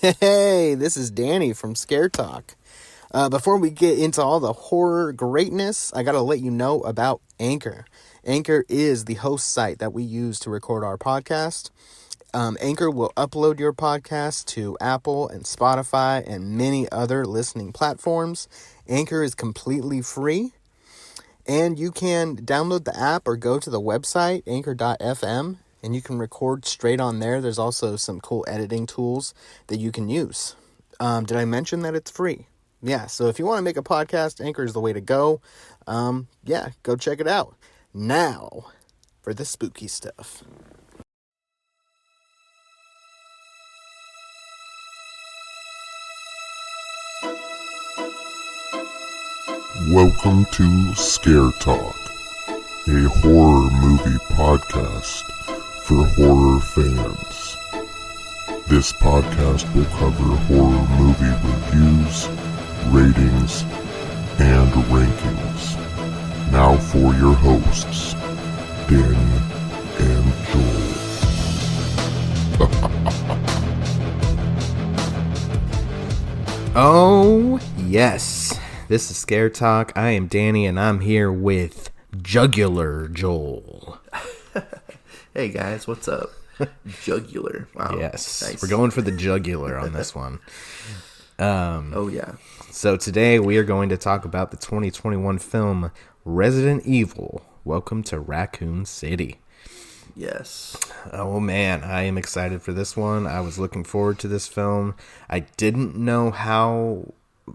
Hey, this is Danny from Scare Talk. Before we get into all the horror greatness, I gotta let you know about Anchor. Anchor is the host site that we use to record our podcast. Anchor will upload your podcast to Apple and Spotify and many other listening platforms. Anchor is completely free, and you can download the app or go to the website, anchor.fm, and you can record straight on there. There's also some cool editing tools that you can use. Did I mention that it's free? Yeah, so if you want to make a podcast, Anchor is the way to go. Go check it out. Now, for the spooky stuff. Welcome to Scare Talk, a horror movie podcast for horror fans. This podcast will cover horror movie reviews, ratings, and rankings. Now for your hosts, Danny and Joel. Oh, yes. This is Scare Talk. I am Danny, and I'm here with Jugular Joel. Hey guys, what's up? Jugular. Wow. Yes, Nice. we're going for the jugular on this one. Oh yeah. So today we are going to talk about the 2021 film Resident Evil. Welcome to Raccoon City. Yes. Oh man, I am excited for this one. I was looking forward to this film. I didn't know how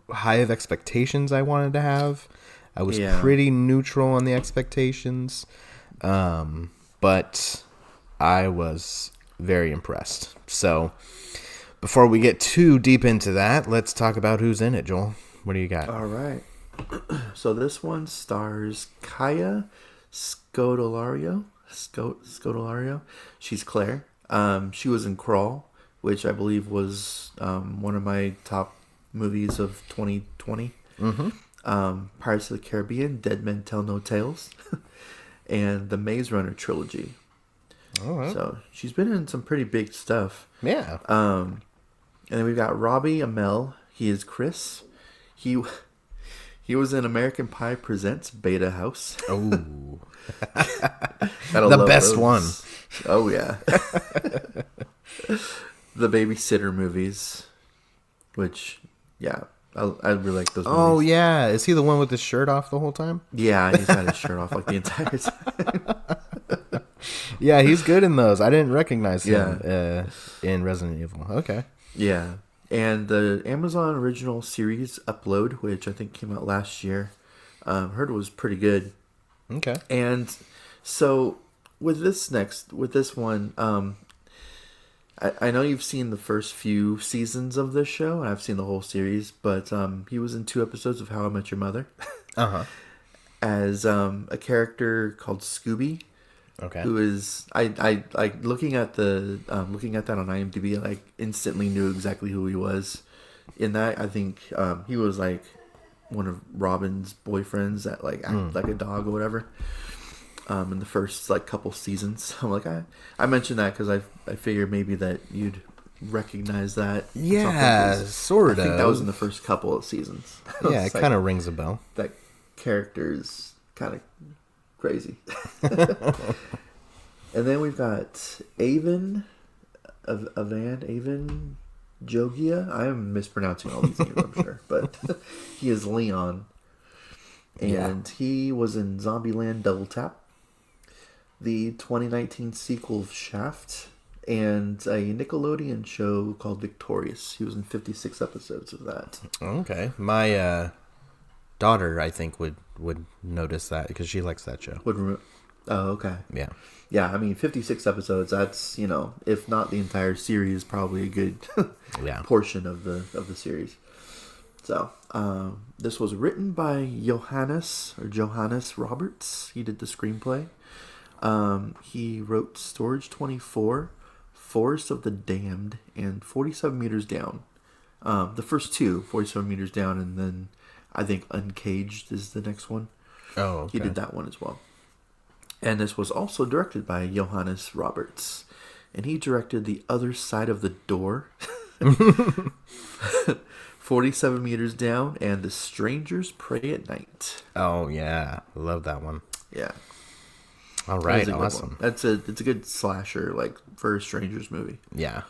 high of expectations I wanted to have. I was pretty neutral on the expectations, but I was very impressed. So before we get too deep into that, let's talk about who's in it. Joel, what do you got? All right. So this one stars Kaya Scodelario. Scodelario. She's Claire. She was in Crawl, which I believe was one of my top movies of 2020. Pirates of the Caribbean, Dead Men Tell No Tales, and the Maze Runner trilogy. All right. So she's been in some pretty big stuff. Yeah. And then we've got Robbie Amell. He is Chris. He was in American Pie Presents Beta House. Oh, The best one. Oh yeah. The Babysitter movies, which I really like those movies. Oh yeah, is he the one with his shirt off the whole time? Yeah, he's had his shirt off like the entire time. Yeah, he's good in those. I didn't recognize him in Resident Evil. Okay. Yeah. And the Amazon original series Upload, which I think came out last year, heard it was pretty good. Okay. And so with this one, I know you've seen the first few seasons of this show. I've seen the whole series, but he was in 2 episodes of How I Met Your Mother. As a character called Scooby. Okay. Who is I like looking at that on IMDb, I instantly knew exactly who he was in that. I think he was like one of Robin's boyfriends that like acted like a dog or whatever. In the first like couple seasons, I'm like I mentioned that because I figured maybe that you'd recognize that. Yeah, sort of. I think that was in the first couple of seasons. Yeah, it kind of rings a bell. That character is kind of crazy. And then we've got Avon Jogia. I am mispronouncing all these names, I'm sure, but he is Leon, and he was in Zombieland Double Tap, the 2019 sequel of Shaft, and a Nickelodeon show called Victorious. He was in 56 episodes of that. Okay, my daughter, I think, would notice that because she likes that show. Oh, okay. Yeah. Yeah, I mean, 56 episodes, that's, if not the entire series, probably a good portion of the series. So, this was written by Johannes Roberts. He did the screenplay. He wrote Storage 24, Forest of the Damned, and 47 Meters Down. The first two, 47 Meters Down, and then I think Uncaged is the next one. Oh, okay. He did that one as well. And this was also directed by Johannes Roberts. And he directed The Other Side of the Door. 47 meters down, and The Strangers Pray at Night. Oh yeah, love that one. Yeah. All right, awesome. It's a good slasher, like, for a Strangers movie. Yeah.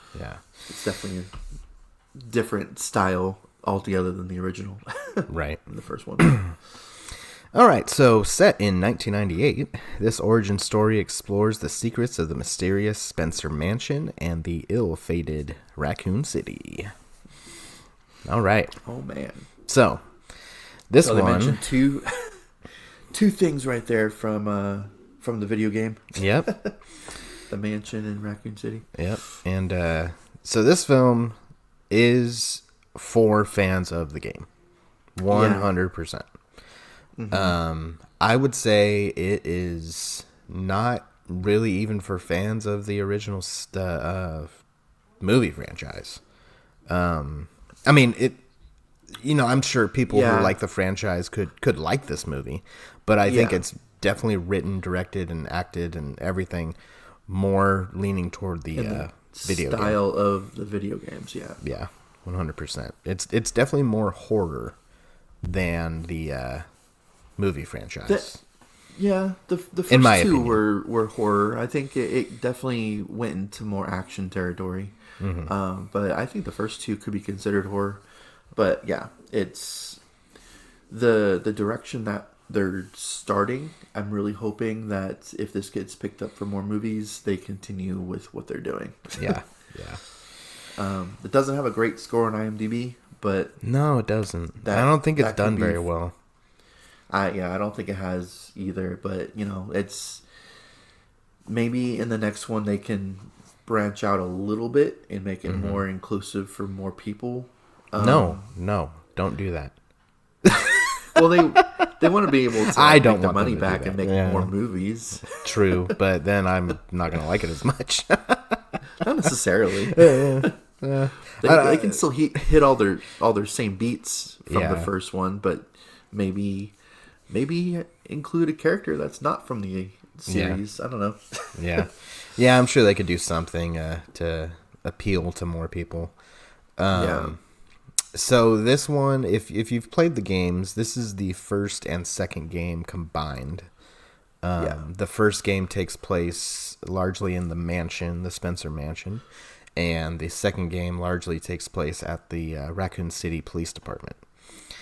It's definitely a different style altogether than the original. Right. The first one. All right, so set in 1998, this origin story explores the secrets of the mysterious Spencer Mansion and the ill-fated Raccoon City. All right. Oh man. So this one. They mentioned two things right there from the video game. Yep. The mansion in Raccoon City. Yep. And so this film is for fans of the game, 100%. Mm-hmm. I would say it is not really even for fans of the original movie franchise. I mean, it. I'm sure people who like the franchise could like this movie, but I think it's definitely written, directed, and acted, and everything more leaning toward the video style of the video games. Yeah, 100%. It's definitely more horror than the movie franchise. The first two were horror. I think it definitely went into more action territory. Mm-hmm. But I think the first two could be considered horror. But yeah, it's the direction that they're starting. I'm really hoping that if this gets picked up for more movies, they continue with what they're doing. Yeah. It doesn't have a great score on IMDb, but no, it doesn't. I don't think it's done very well. I don't think it has either. But it's maybe in the next one they can branch out a little bit and make it more inclusive for more people. No, don't do that. Well, they want to be able to make the money back and make more movies. True, but then I'm not going to like it as much. Not necessarily. They can still hit all their same beats from the first one, but maybe include a character that's not from the series. I don't know. Yeah, I'm sure they could do something to appeal to more people. So this one, if you've played the games, this is the first and second game combined. The first game takes place largely in the mansion, the Spencer Mansion, and the second game largely takes place at the Raccoon City Police Department.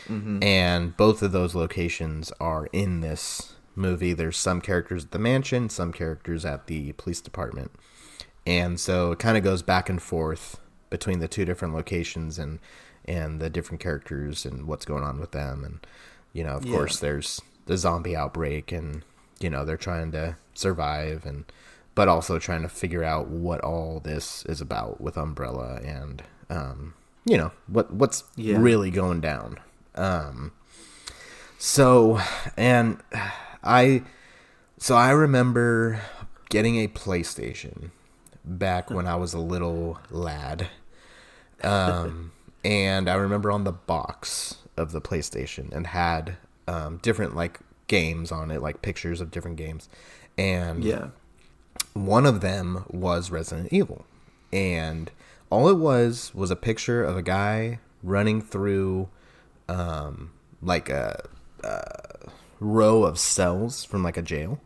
Mm-hmm. And both of those locations are in this movie. There's some characters at the mansion, some characters at the police department. And so it kind of goes back and forth between the two different locations and the different characters and what's going on with them. And, of course, there's the zombie outbreak and, they're trying to survive but also trying to figure out what all this is about with Umbrella and, what's really going down. So I remember getting a PlayStation back when I was a little lad. And I remember on the box of the PlayStation and had different like games on it, like pictures of different games. And one of them was Resident Evil. And all it was a picture of a guy running through like a row of cells from like a jail.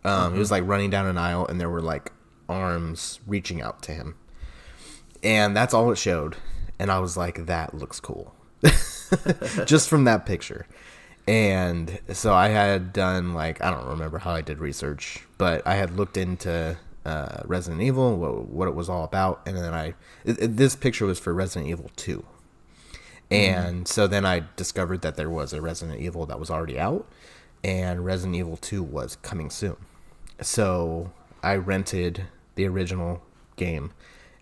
He was like running down an aisle and there were like arms reaching out to him. And that's all it showed. And I was like, that looks cool. Just from that picture. And so I had done like, I don't remember how I did research, but I had looked into Resident Evil, what it was all about. And then this picture was for Resident Evil 2. And so then I discovered that there was a Resident Evil that was already out, and Resident Evil 2 was coming soon. So I rented the original game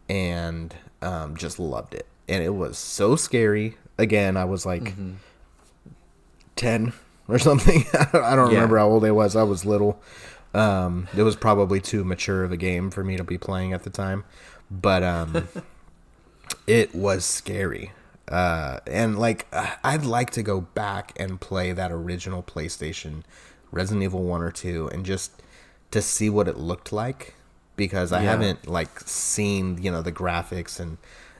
and just loved it. And it was so scary. Again, I was like 10 or something. I don't remember how old I was. I was little. It was probably too mature of a game for me to be playing at the time. But it was scary. And like I'd like to go back and play that original PlayStation Resident Evil 1 or 2 and just to see what it looked like, because I haven't like seen the graphics and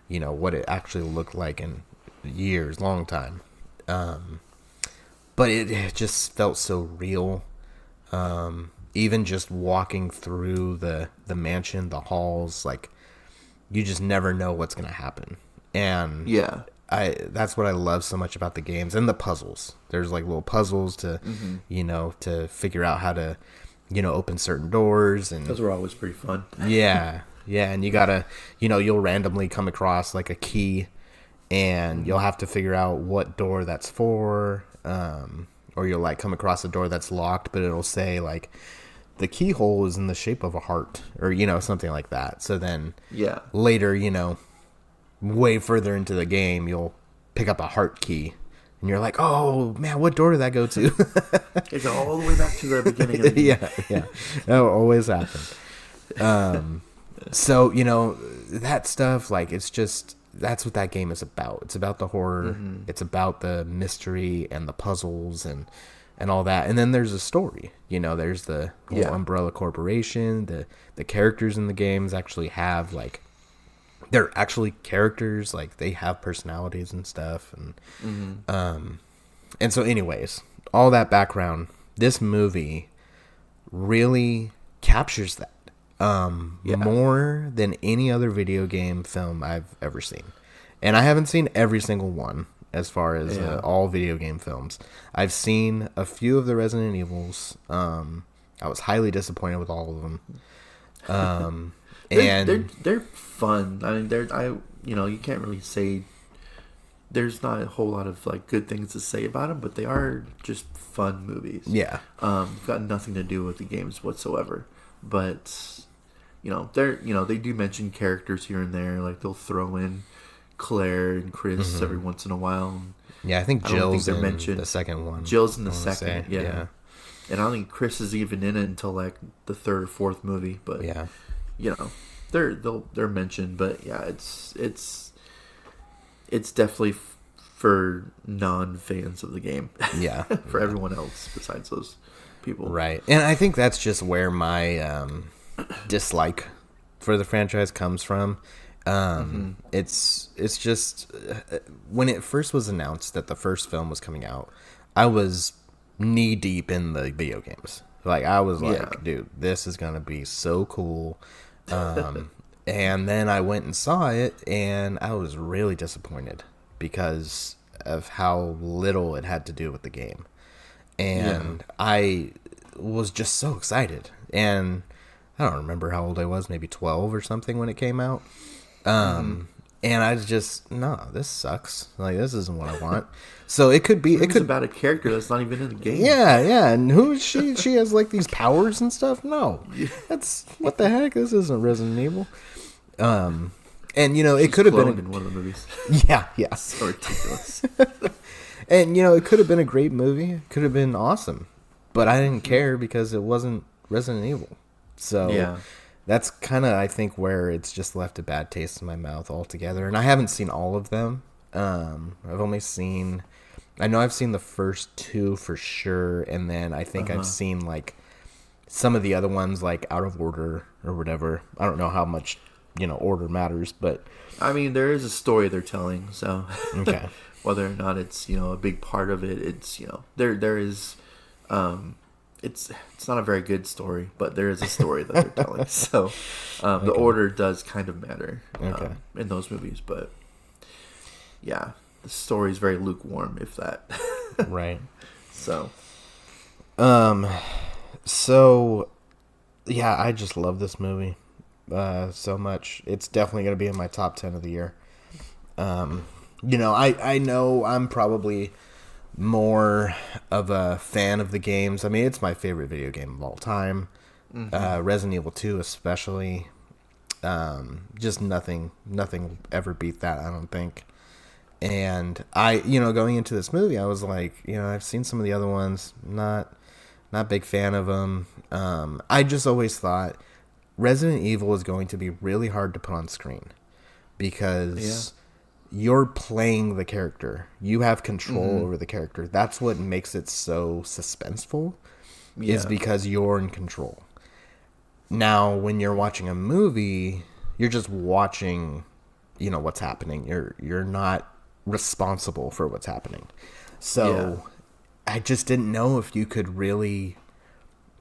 what it actually looked like in years, long time. But it just felt so real. Even just walking through the mansion, the halls, like, you just never know what's going to happen. And yeah, that's what I love so much about the games, and the puzzles. There's like little puzzles to, to figure out how to, open certain doors. And those were always pretty fun. Yeah. And you gotta, you'll randomly come across like a key, and you'll have to figure out what door that's for. Or you'll like come across a door that's locked, but it'll say like the keyhole is in the shape of a heart, or something like that. So then later, way further into the game, you'll pick up a heart key, and you're like, oh man, what door did that go to? It go all the way back to the beginning of the game. Yeah, that will always happen. So that stuff, like, it's just, that's what that game is about. It's about the horror. It's about the mystery and the puzzles and all that. And then there's a story. There's the whole Umbrella Corporation. The characters in the games actually have, like, they're actually characters. Like, they have personalities and stuff. And so anyways, all that background, this movie really captures that. More than any other video game film I've ever seen. And I haven't seen every single one as far as all video game films. I've seen a few of the Resident Evils. I was highly disappointed with all of them. And they're fun. I mean, you can't really say there's not a whole lot of like good things to say about them, but they are just fun movies. Yeah. Got nothing to do with the games whatsoever. But they do mention characters here and there. Like, they'll throw in Claire and Chris every once in a while. Yeah, I think Jill's in the second one. Jill's in the second, yeah. And I don't think Chris is even in it until like the third or fourth movie. But they're mentioned. But yeah, it's definitely for non-fans of the game. Yeah, for everyone else besides those people, right? And I think that's just where my dislike for the franchise comes from. It's just when it first was announced that the first film was coming out, I was knee deep in the video games. Like, I was like, dude, this is gonna be so cool. And then I went and saw it, and I was really disappointed because of how little it had to do with the game. And I was just so excited. And I don't remember how old I was, maybe 12 or something when it came out. And I just, no, this sucks. Like, this isn't what I want. So it could be, it could about a character that's not even in the game. Yeah. And who is she? She has like these powers and stuff. No, that's what the heck. This isn't Resident Evil. And it could have been in one of the movies. Yeah. So ridiculous. And it could have been a great movie. It could have been awesome, but I didn't care because it wasn't Resident Evil. So that's kind of, I think, where it's just left a bad taste in my mouth altogether. And I haven't seen all of them. I've only seen, I know I've seen the first two for sure, and then I think I've seen like some of the other ones, like out of order or whatever. I don't know how much order matters, but I mean, there is a story they're telling, so okay. Whether or not it's a big part of it, it's there is it's not a very good story, but there is a story that they're telling. So the order does kind of matter in those movies, but yeah, the story is very lukewarm, if that. Right. So yeah, I just love this movie so much. It's definitely going to be in my top 10 of the year. I know I'm probably more of a fan of the games. I mean, it's my favorite video game of all time. Resident Evil 2 especially. Just nothing will ever beat that, I don't think. And I, going into this movie, I was like, I've seen some of the other ones, not big fan of them. I just always thought Resident Evil is going to be really hard to put on screen because you're playing the character. You have control over the character. That's what makes it so suspenseful, is because you're in control. Now, when you're watching a movie, you're just watching what's happening. You're not responsible for what's happening. So I just didn't know if you could really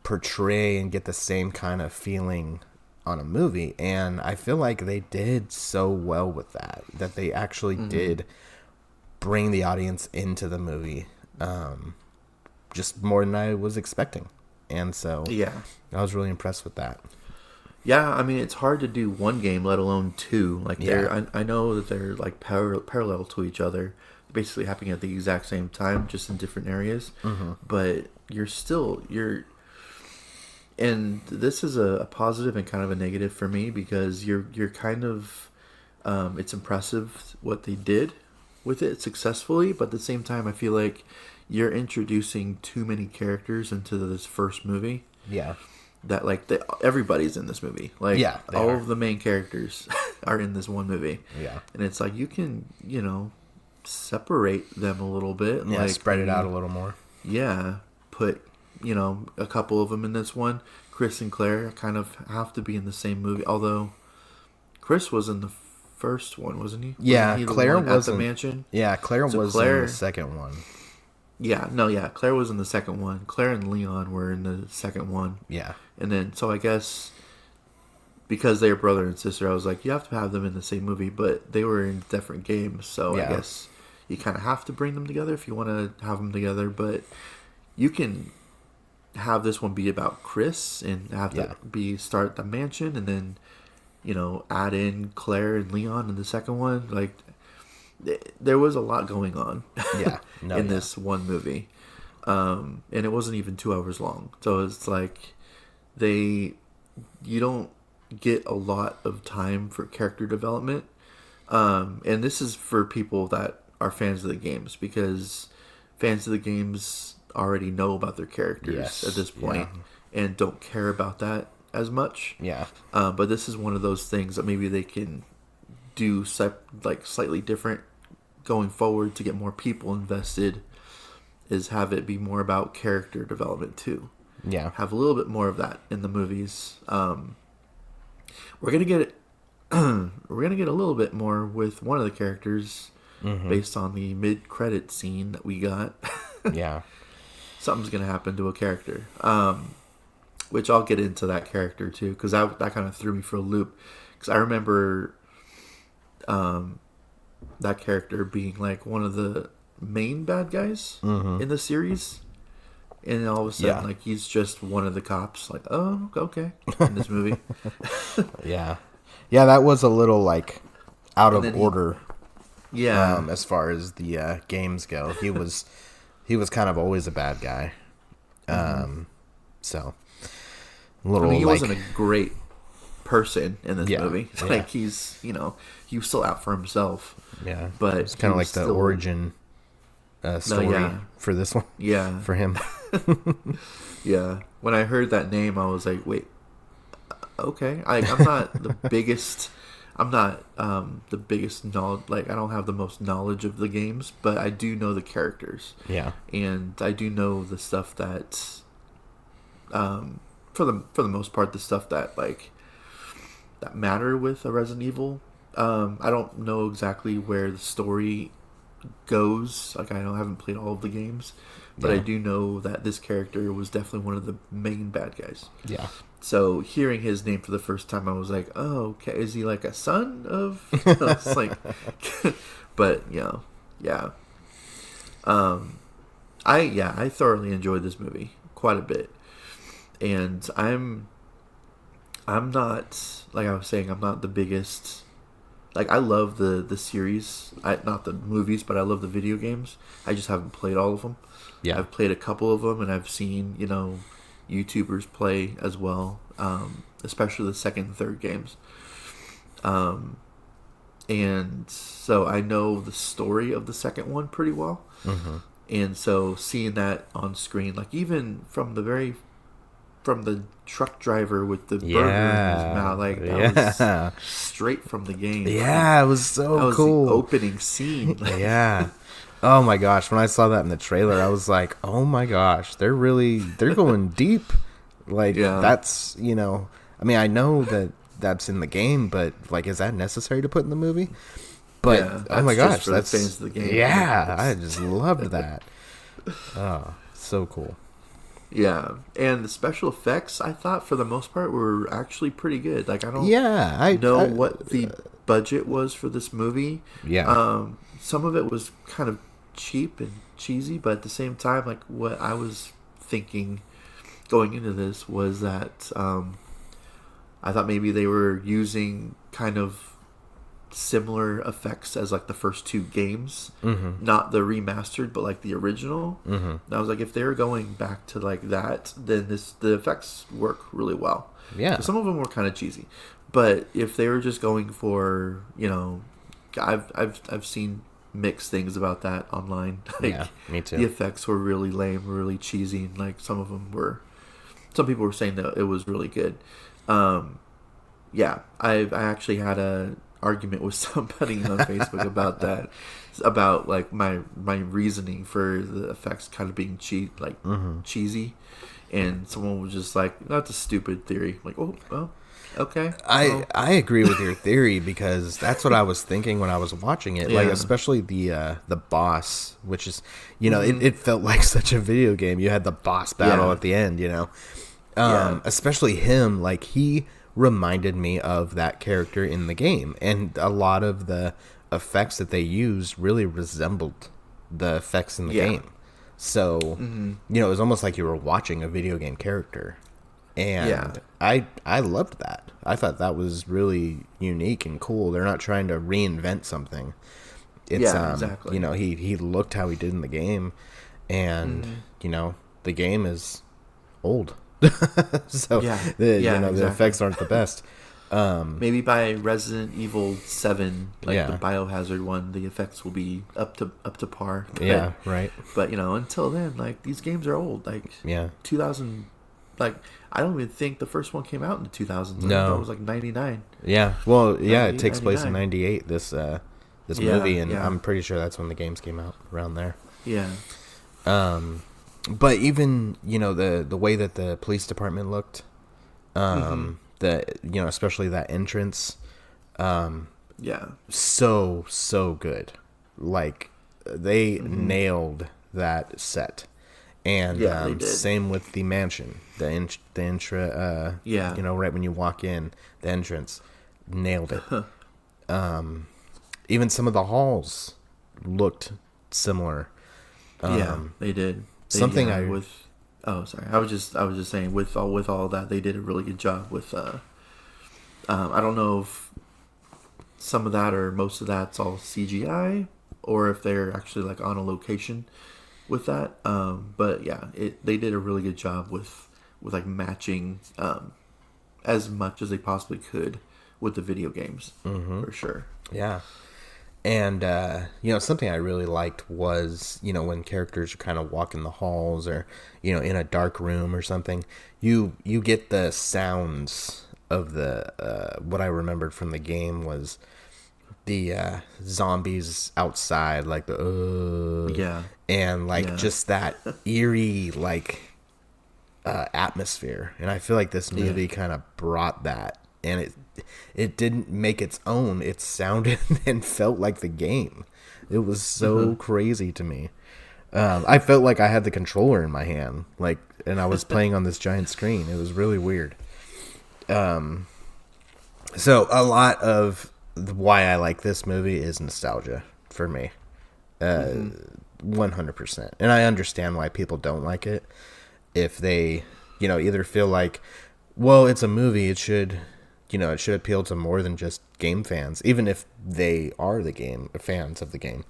portray and get the same kind of feeling on a movie, and I feel like they did so well with that they actually did bring the audience into the movie, just more than I was expecting. And so I was really impressed with that. Yeah, I mean, it's hard to do one game, let alone two. Like, I know that they're like parallel to each other, basically happening at the exact same time, just in different areas. But and this is a positive and kind of a negative for me, because you're kind of, it's impressive what they did with it successfully, but at the same time, I feel like you're introducing too many characters into this first movie. Yeah. That everybody's in this movie. Like, all of the main characters are in this one movie. Yeah. And it's like, you can, separate them a little bit. Yeah, like, spread it out a little more. Yeah. Put, a couple of them in this one. Chris and Claire kind of have to be in the same movie. Although, Chris was in the first one, wasn't he? Yeah, wasn't he Claire was at the mansion. Yeah, Claire was in the second one. Yeah, Claire was in the second one. Claire and Leon were in the second one. Yeah. And then, so I guess, because they're brother and sister, I was like, you have to have them in the same movie, but they were in different games, so I guess you kind of have to bring them together if you want to have them together, but you can have this one be about Chris and have that start the mansion, and then, add in Claire and Leon in the second one. Like, there was a lot going on in this one movie. And it wasn't even 2 hours long. So it's like, you don't get a lot of time for character development. And this is for people that are fans of the games, because fans of the games already know about their characters at this point and don't care about that as much. Yeah. But this is one of those things that maybe they can do slightly different going forward to get more people invested, is have it be more about character development too. Yeah. Have a little bit more of that in the movies. We're gonna get a little bit more with one of the characters based on the mid-credit scene that we got. Yeah. Something's gonna happen to a character. Which I'll get into that character too, because that kind of threw me for a loop. Because I remember that character being like one of the main bad guys in the series, and all of a sudden, like, he's just one of the cops. Like, oh, okay, in this movie. Yeah, that was a little like out of order. As far as the games go, he was kind of always a bad guy. So. He wasn't a great person in this movie. Like, he was still out for himself. Yeah, but it's kind of like the origin story for this one. Yeah, for him. Yeah, when I heard that name, I was like, wait, okay. I'm not the biggest. I'm not the biggest knowledge. Like, I don't have the most knowledge of the games, but I do know the characters. Yeah, and I do know the stuff that. For the most part, the stuff that that matter with a Resident Evil. I don't know exactly where the story goes. Like, I haven't played all of the games, but I do know that this character was definitely one of the main bad guys. Yeah. So hearing his name for the first time, I was like, oh, okay, is he like a son of? It's like, but yeah. I thoroughly enjoyed this movie quite a bit. And I'm not, like I was saying, I'm not the biggest. Like, I love the series, not the movies, but I love the video games. I just haven't played all of them. Yeah, I've played a couple of them, and I've seen YouTubers play as well, especially the second and third games. And so I know the story of the second one pretty well. And so seeing that on screen, like, even from the truck driver with the burger in his mouth, like, that was straight from the game. Yeah, it was so that was cool. The opening scene. Yeah. Oh my gosh, when I saw that in the trailer, I was like, oh my gosh, they're going deep. Like, that's, I mean, I know that that's in the game, but like, is that necessary to put in the movie? But oh my gosh, that's the fans of the game. Yeah, I just loved that. Oh, so cool. Yeah, and the special effects, I thought for the most part were actually pretty good. Like, I don't know what the budget was for this movie. Yeah. Some of it was kind of cheap and cheesy, but at the same time, like, what I was thinking going into this was that I thought maybe they were using kind of similar effects as like the first two games, not the remastered, but like the original. And I was like, if they're going back to like that, then the effects work really well. Yeah, some of them were kind of cheesy, but if they were just going for, I've seen mixed things about that online. Like, yeah, me too. The effects were really lame, really cheesy, and like some people were saying that it was really good. Yeah, I actually had a argument with somebody on Facebook about that, about like my reasoning for the effects kind of being cheesy, and someone was just like, that's a stupid theory. Like, oh, well, okay. I agree with your theory, because that's what I was thinking when I was watching it. Like, especially the boss, which is, it felt like such a video game. You had the boss battle at the end, especially him, like, he reminded me of that character in the game, and a lot of the effects that they used really resembled the effects in the game. So it was almost like you were watching a video game character, and I loved that. I thought that was really unique and cool. They're not trying to reinvent something. It's exactly. He looked how he did in the game, and the game is old. So the effects aren't the best. Maybe by Resident Evil 7, the Biohazard one, the effects will be up to par. But, right. But until then, like, these games are old. Like 2000, like, I don't even think the first one came out in the 2000s. No, it was like 99. Yeah, well, it takes place in 98. This movie, and yeah. I'm pretty sure that's when the games came out, around there. Yeah. But even the way that the police department looked, especially that entrance, so good. Like, they nailed that set, and same with the mansion, the right when you walk in, the entrance, nailed it. Even some of the halls looked similar. They did. I was just saying, with all that, they did a really good job with. I don't know if some of that or most of that's all CGI, or if they're actually like on a location with that. But they did a really good job with like matching as much as they possibly could with the video games, for sure. Yeah. And, something I really liked was, when characters are kind of walking the halls, or, in a dark room or something, you get the sounds of the, what I remembered from the game was the zombies outside, like the, and just that eerie, like, atmosphere. And I feel like this movie kind of brought that, and it didn't make its own. It sounded and felt like the game. It was so crazy to me. I felt like I had the controller in my hand, like, and I was playing on this giant screen. It was really weird. So a lot of why I like this movie is nostalgia for me. 100%. And I understand why people don't like it. If they, either feel like, well, it's a movie, it should appeal to more than just game fans, even if they are fans of the game,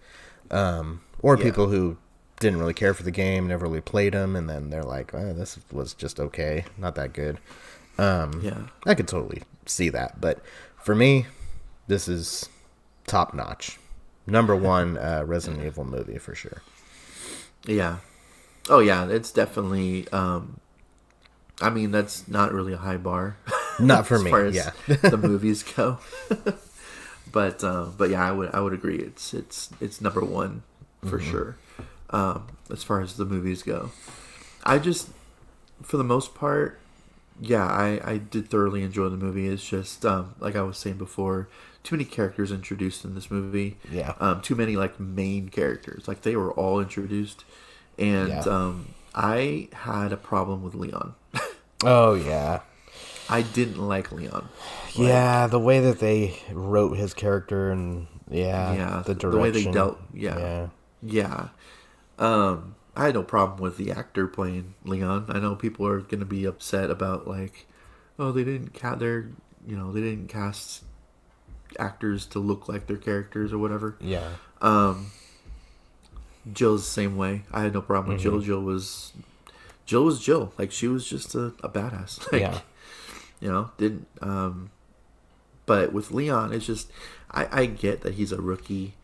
or people who didn't really care for the game, never really played them, and then they're like, this was just okay, not that good. I could totally see that, but for me, this is top notch, number one Resident Evil movie for sure. Yeah. Oh yeah, it's definitely. I mean, that's not really a high bar. Not for me. As far as the movies go. But yeah, I would agree. It's number one for sure. As far as the movies go, I just, for the most part, yeah, I did thoroughly enjoy the movie. It's just like I was saying before, too many characters introduced in this movie. Yeah. Too many like main characters. Like they were all introduced, and Yeah. I had a problem with Leon. Oh yeah. I didn't like Leon. Yeah, the way that they wrote his character and Yeah, the the way they direction. dealt. Yeah, yeah. I had no problem with the actor playing Leon. I know people are going to be upset about like, oh, they didn't they didn't cast actors to look like their characters or whatever. Yeah. Jill's the same way. I had no problem with Jill. Jill was Jill. Like she was just a badass. Like, Yeah. Didn't. But with Leon, it's just I get that he's a rookie.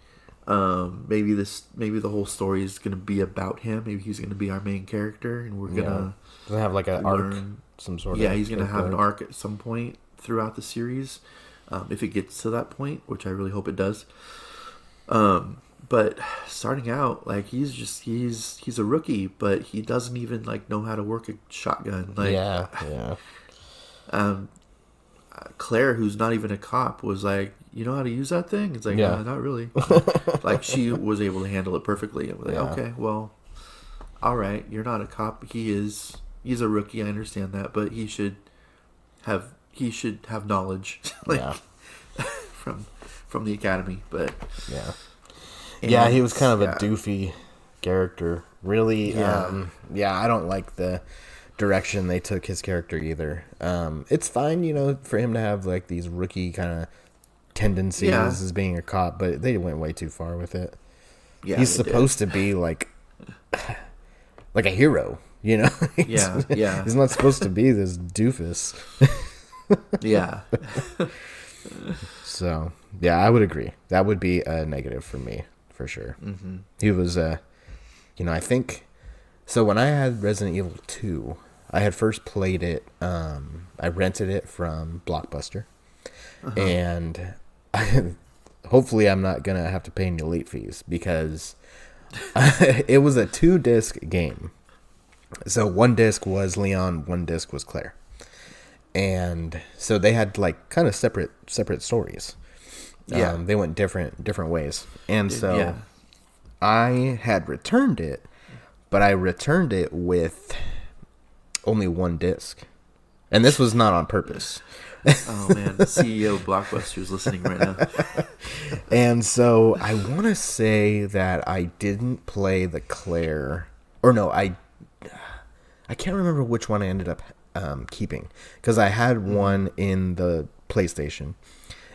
Maybe the whole story is gonna be about him. Maybe he's gonna be our main character, and we're gonna Doesn't have like an arc, some sort of. Yeah, he's gonna have an arc at some point throughout the series, if it gets to that point, which I really hope it does. But starting out, like he's a rookie, but he doesn't even like know how to work a shotgun. Like Yeah. Claire, who's not even a cop, was like, "You know how to use that thing?" It's like, Yeah. Not really." Like she was able to handle it perfectly. I was like, okay, well, all right, you're not a cop. He's a rookie. I understand that, but he should have knowledge, like from the academy. But yeah, he was kind of a doofy character. Really, I don't like the direction they took his character either. It's fine, for him to have like these rookie kind of tendencies as being a cop, but they went way too far with it. Yeah, he's supposed to be like a hero, He's not supposed to be this doofus. Yeah. So, yeah, I would agree. That would be a negative for me, for sure. Mm-hmm. He was, I think... So when I had Resident Evil 2, I had first played it, I rented it from Blockbuster. And hopefully I'm not going to have to pay any late fees, because it was a 2-disc game. So 1 disc was Leon, 1 disc was Claire. And so they had like kind of separate stories. Yeah, they went different ways. And so I had returned it, but I returned it with only 1 disc. And this was not on purpose. Oh man, the CEO of Blockbuster is listening right now. And so I want to say that I didn't play the Claire, or no, I can't remember which one I ended up keeping, because I had one in the PlayStation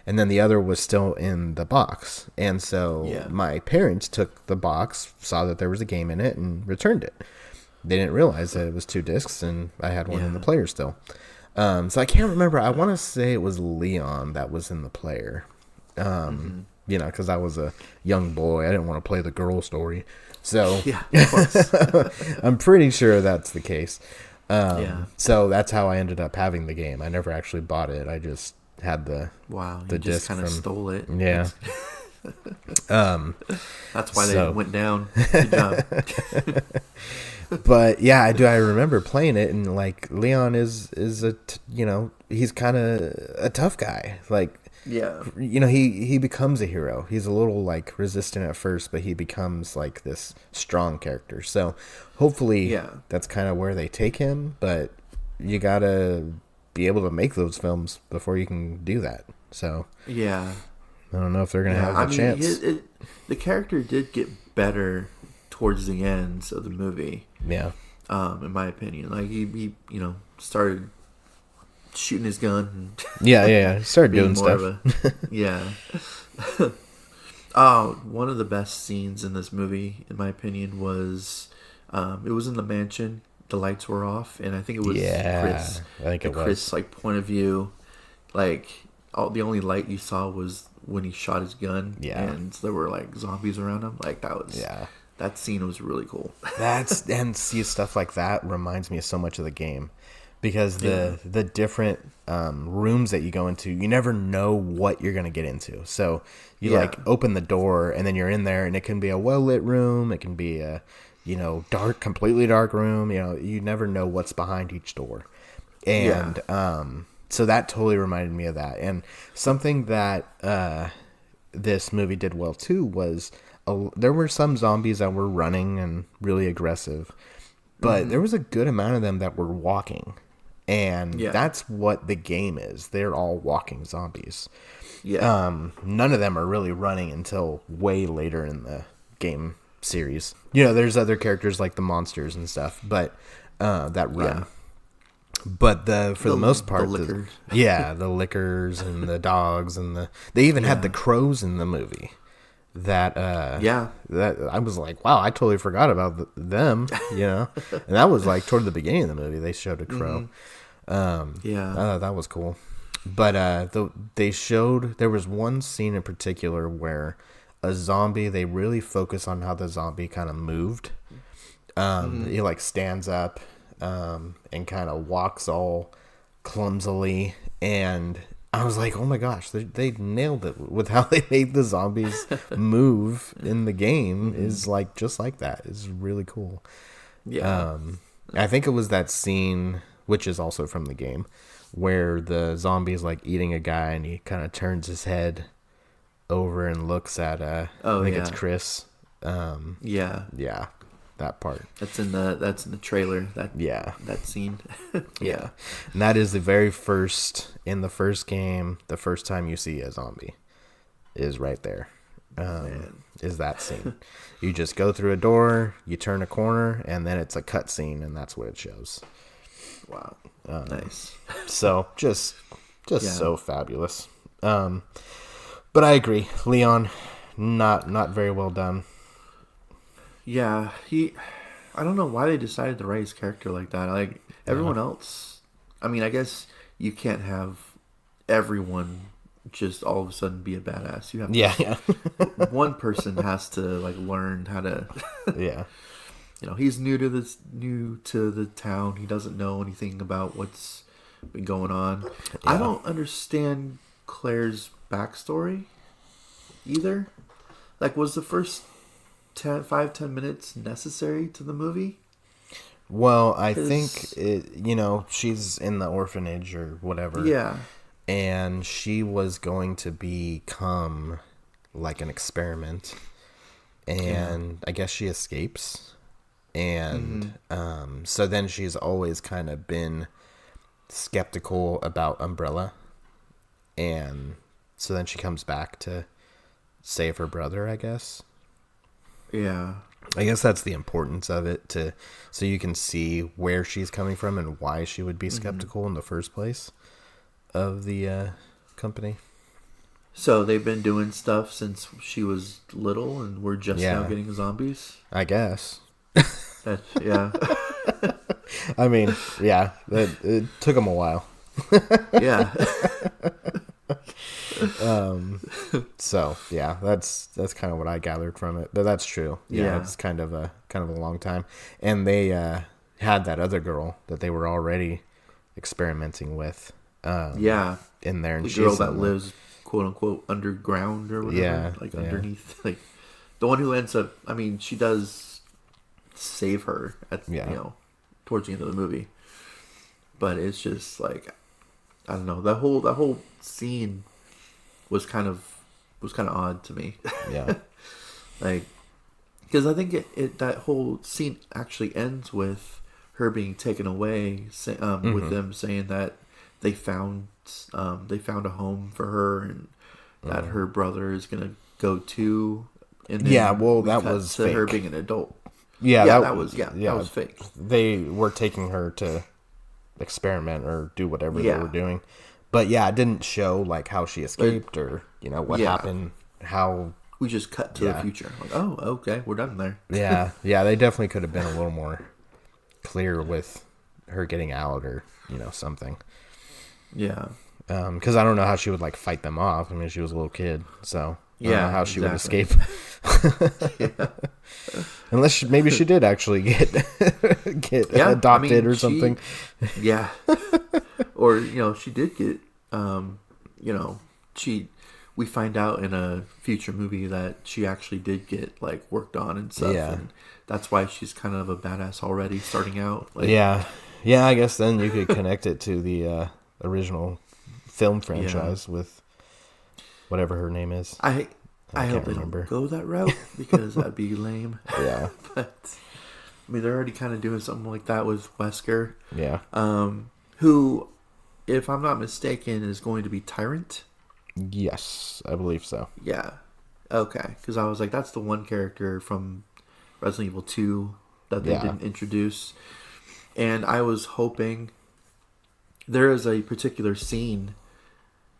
and then the other was still in the box. And so my parents took the box, saw that there was a game in it, and returned it. They didn't realize that it was 2 discs, and I had one in the player still. So I can't remember. I want to say it was Leon that was in the player. Because I was a young boy. I didn't want to play the girl story. So of course. I'm pretty sure that's the case. So that's how I ended up having the game. I never actually bought it. I just had the you just kind of stole it. Yeah. That's why they went down. Good job. But yeah, I remember playing it, and like Leon is he's kind of a tough guy. Like, he becomes a hero. He's a little like resistant at first, but he becomes like this strong character. So hopefully that's kind of where they take him, but you gotta be able to make those films before you can do that. So I don't know if they're gonna have a chance. The character did get better towards the ends of the movie. Yeah. In my opinion, like he started shooting his gun. And started doing stuff. One of the best scenes in this movie, in my opinion, was it was in the mansion. The lights were off, and I think it was Chris. I think it was Chris, like, point of view. Like, the only light you saw was when he shot his gun. Yeah, and there were like zombies around him. Like that was that scene was really cool. Stuff like that reminds me of so much of the game, because the different rooms that you go into, you never know what you're gonna get into. So you like open the door, and then you're in there, and it can be a well lit room, it can be a completely dark room. You never know what's behind each door. And so that totally reminded me of that. And something that this movie did well too was there were some zombies that were running and really aggressive, but there was a good amount of them that were walking. And that's what the game is. They're all walking zombies. Yeah. None of them are really running until way later in the game series. You know, there's other characters like the monsters and stuff, but that run. Yeah. But for the most part, the lickers and the dogs and they even had the crows in the movie. That I was like, wow, I totally forgot about them. You know, and that was like toward the beginning of the movie. They showed a crow. That was cool. But they showed there was one scene in particular where a zombie. They really focus on how the zombie kind of moved. He like stands up. And kind of walks all clumsily, and I was like, oh my gosh, they nailed it with how they made the zombies move in the game. Is like just like that. It's really cool. I think it was that scene, which is also from the game, where the zombie's like eating a guy and he kind of turns his head over and looks at I think it's Chris. That part. That's in the trailer. That scene. And that is the very first in the first game. The first time you see a zombie is right there. Is that scene? You just go through a door, you turn a corner, and then it's a cut scene, and that's what it shows. Wow, nice. So just so fabulous. But I agree, Leon, not very well done. Yeah, I don't know why they decided to write his character like that. Like, everyone else, I mean, I guess you can't have everyone just all of a sudden be a badass. You have to, one person has to, like, learn how to, you know, he's new to the town. He doesn't know anything about what's been going on. I don't understand Claire's backstory either. Like, was the first 5-10 minutes necessary to the movie? Well, I think she's in the orphanage or whatever. Yeah. And she was going to become like an experiment. And I guess she escapes. And so then she's always kind of been skeptical about Umbrella. And so then she comes back to save her brother, I guess. Yeah. I guess that's the importance of it, so you can see where she's coming from and why she would be skeptical in the first place of the company. So they've been doing stuff since she was little, and we're just now getting zombies? I guess. Yeah. I mean, it took them a while. Yeah. So that's kind of what I gathered from it, but that's true. It's kind of a long time, and they had that other girl that they were already experimenting with in there, and the girl that lives quote unquote underground or whatever, underneath, like the one who ends up, I mean, she does save her at towards the end of the movie, but it's just like, I don't know, that whole scene was kind of odd to me. Yeah. Like, because I think that whole scene actually ends with her being taken away, with them saying that they found a home for her, and that her brother is gonna go too. And then that was to fake. Her being an adult. That was fake. They were taking her to experiment or do whatever they were doing. But it didn't show like how she escaped or what happened. How we just cut to the future. Like, oh, okay, we're done there. They definitely could have been a little more clear with her getting out or something. Yeah. Because I don't know how she would like fight them off. I mean, she was a little kid, so I don't know how she would escape. Unless maybe she did actually get adopted or something. Or she did get we find out in a future movie that she actually did get like worked on and stuff, and that's why she's kind of a badass already starting out. Like, Yeah, I guess then you could connect it to the original film franchise with whatever her name is. I hope can't they remember. don't go that route because that'd be lame. Yeah. But I mean, they're already kind of doing something like that with Wesker. Yeah. Who, if I'm not mistaken, is going to be Tyrant. Yes, I believe so. Yeah. Okay. Because I was like, that's the one character from Resident Evil 2 that they didn't introduce. And I was hoping... There is a particular scene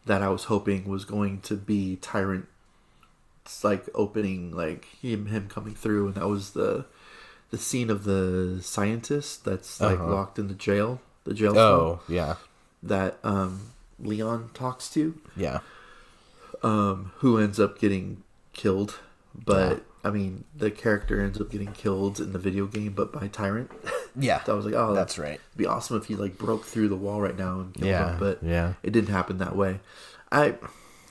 that I was hoping was going to be Tyrant, like, opening, like, him coming through. And that was the scene of the scientist that's, like, locked in the jail. The jail cell. Oh, yeah. That Leon talks to. Yeah. Who ends up getting killed. But, I mean, the character ends up getting killed in the video game, but by Tyrant. Yeah. So I was like, oh, that's right. It'd be awesome if he, like, broke through the wall right now and killed him. But it didn't happen that way. I'm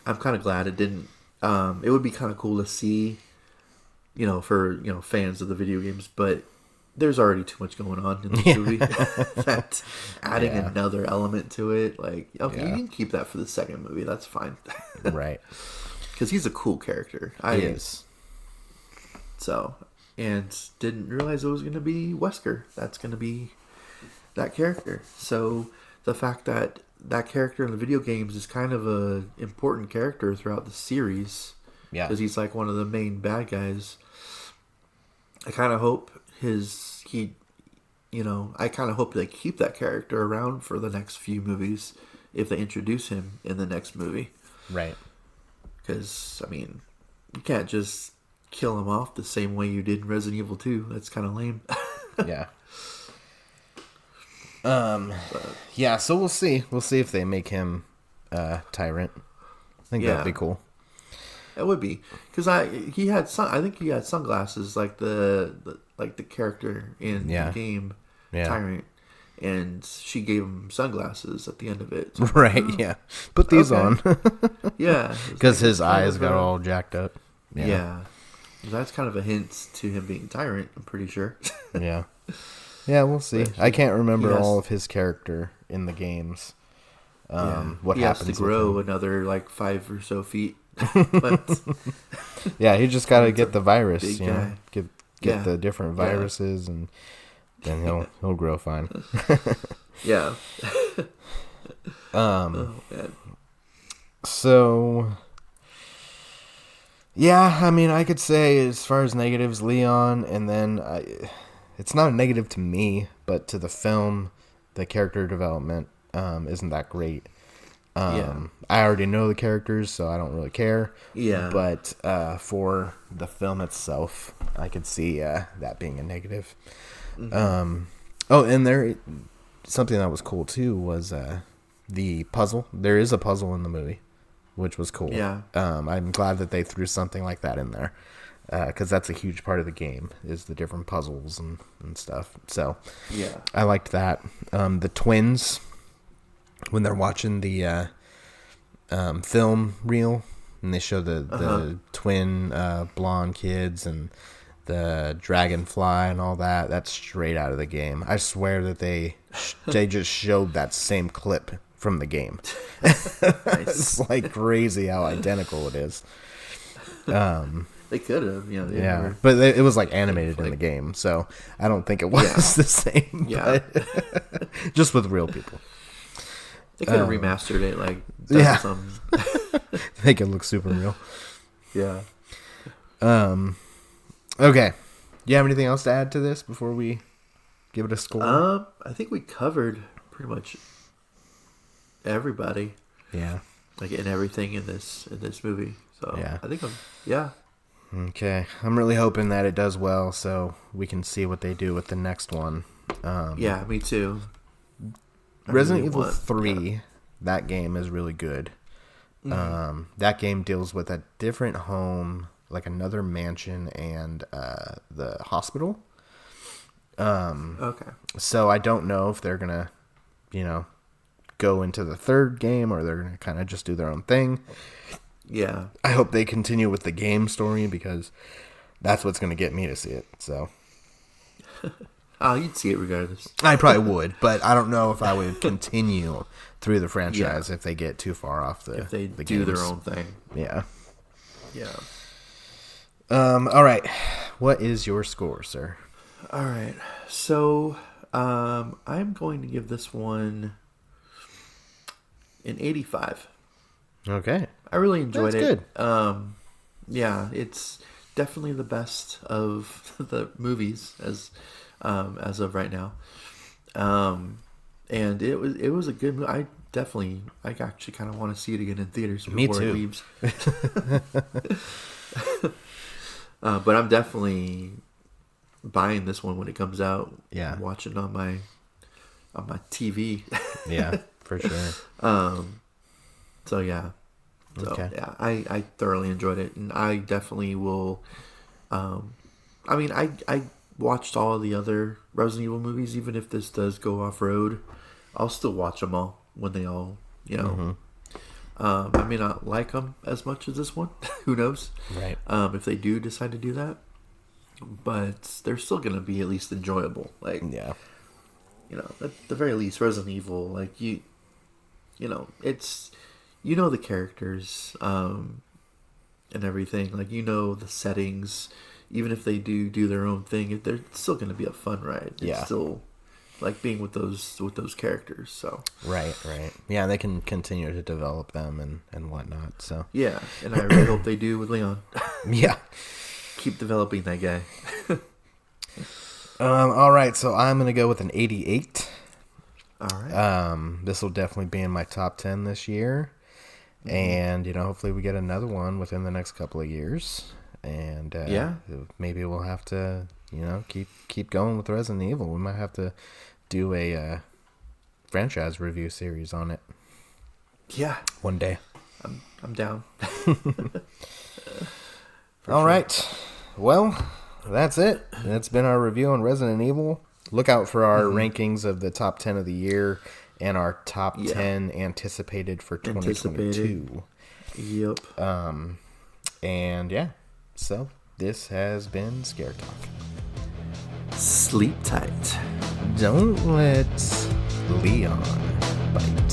kind of glad it didn't. It would be kind of cool to see, for, fans of the video games, but there's already too much going on in the movie that adding another element to it, like, okay, you can keep that for the second movie. That's fine. Right. Because he's a cool character. He is. So, and didn't realize it was going to be Wesker. That's going to be that character. So, the fact that that character in the video games is kind of a important character throughout the series. Yeah. Because he's like one of the main bad guys. I kind of hope I kind of hope they keep that character around for the next few movies if they introduce him in the next movie. Right. Because, I mean, you can't just kill him off the same way you did in Resident Evil 2. That's kind of lame. Yeah. Yeah, so we'll see. We'll see if they make him Tyrant. I think that'd be cool. It would be. Because I think he had sunglasses like the character in the game, Tyrant. And she gave him sunglasses at the end of it. So, right, yeah. Put these on. Yeah. Because his eyes got all jacked up. Yeah. That's kind of a hint to him being Tyrant, I'm pretty sure. Yeah. Yeah, we'll see. I can't remember all of his character in the games. What he happens has to grow another, 5 or so feet. But yeah, he just got to get the virus, get the different viruses, and then he'll grow fine. Yeah. Oh, man. So, yeah, I mean, I could say as far as negatives, Leon, and then it's not a negative to me, but to the film, the character development isn't that great. I already know the characters, so I don't really care. Yeah. But for the film itself, I could see that being a negative. Mm-hmm. And something that was cool too was the puzzle. There is a puzzle in the movie, which was cool. Yeah. I'm glad that they threw something like that in there, because that's a huge part of the game, is the different puzzles and stuff. So yeah, I liked that. The twins, when they're watching the film reel, and they show the twin blonde kids and the dragonfly and all that, that's straight out of the game. I swear that they just showed that same clip from the game. It's like crazy how identical it is. They could have, but it was like animated in the game, so I don't think it was the same. Yeah, but just with real people. They could have remastered it, make it look super real. Yeah. Okay. You have anything else to add to this before we give it a score? I think we covered pretty much everybody. Yeah. In everything in this movie. So yeah. I think Okay. I'm really hoping that it does well, so we can see what they do with the next one. Yeah, me too. Resident Evil 3, that game is really good. Mm-hmm. That game deals with a different home, like another mansion and the hospital. Okay. So I don't know if they're going to, go into the third game, or they're going to kind of just do their own thing. Yeah. I hope they continue with the game story, because that's what's going to get me to see it. So You'd see it regardless. I probably would, but I don't know if I would continue through the franchise if they get too far off if they the do games. their own thing. Yeah. Yeah. All right. What is your score, sir? All right. So, I'm going to give this one an 85. Okay. I really enjoyed it. Good. Yeah, it's definitely the best of the movies as of right now. And it was a good movie. I actually kind of want to see it again in theaters before it leaves. But I'm definitely buying this one when it comes out. Yeah, I'm watching on my TV. Yeah, for sure. So yeah. So Okay. yeah, I thoroughly enjoyed it, and I definitely will. I mean, I watched all of the other Resident Evil movies. Even if this does go off road, I'll still watch them all when they all, I may not like them as much as this one. Who knows? Right. If they do decide to do that, but they're still gonna be at least enjoyable. Like, Yeah. At the very least, Resident Evil, like it's, the characters, and everything. Like, the settings. Even if they do their own thing, they're still gonna be a fun ride. It's still like being with those characters. So Right. Yeah, they can continue to develop them and whatnot. So yeah, and I really hope they do with Leon. yeah. Keep developing that guy. All right, so I'm gonna go with an 88. All right. This will definitely be in my top 10 this year, and hopefully we get another one within the next couple of years, and maybe we'll have to keep going with Resident Evil. We might have to do a franchise review series on it. Yeah, one day. I'm down. All right. Well, that's it. That's been our review on Resident Evil. Look out for our rankings of the top 10 of the year and our top 10 anticipated for 2022. Yep. And yeah. So, this has been Scare Talk. Sleep tight. Don't let Leon bite.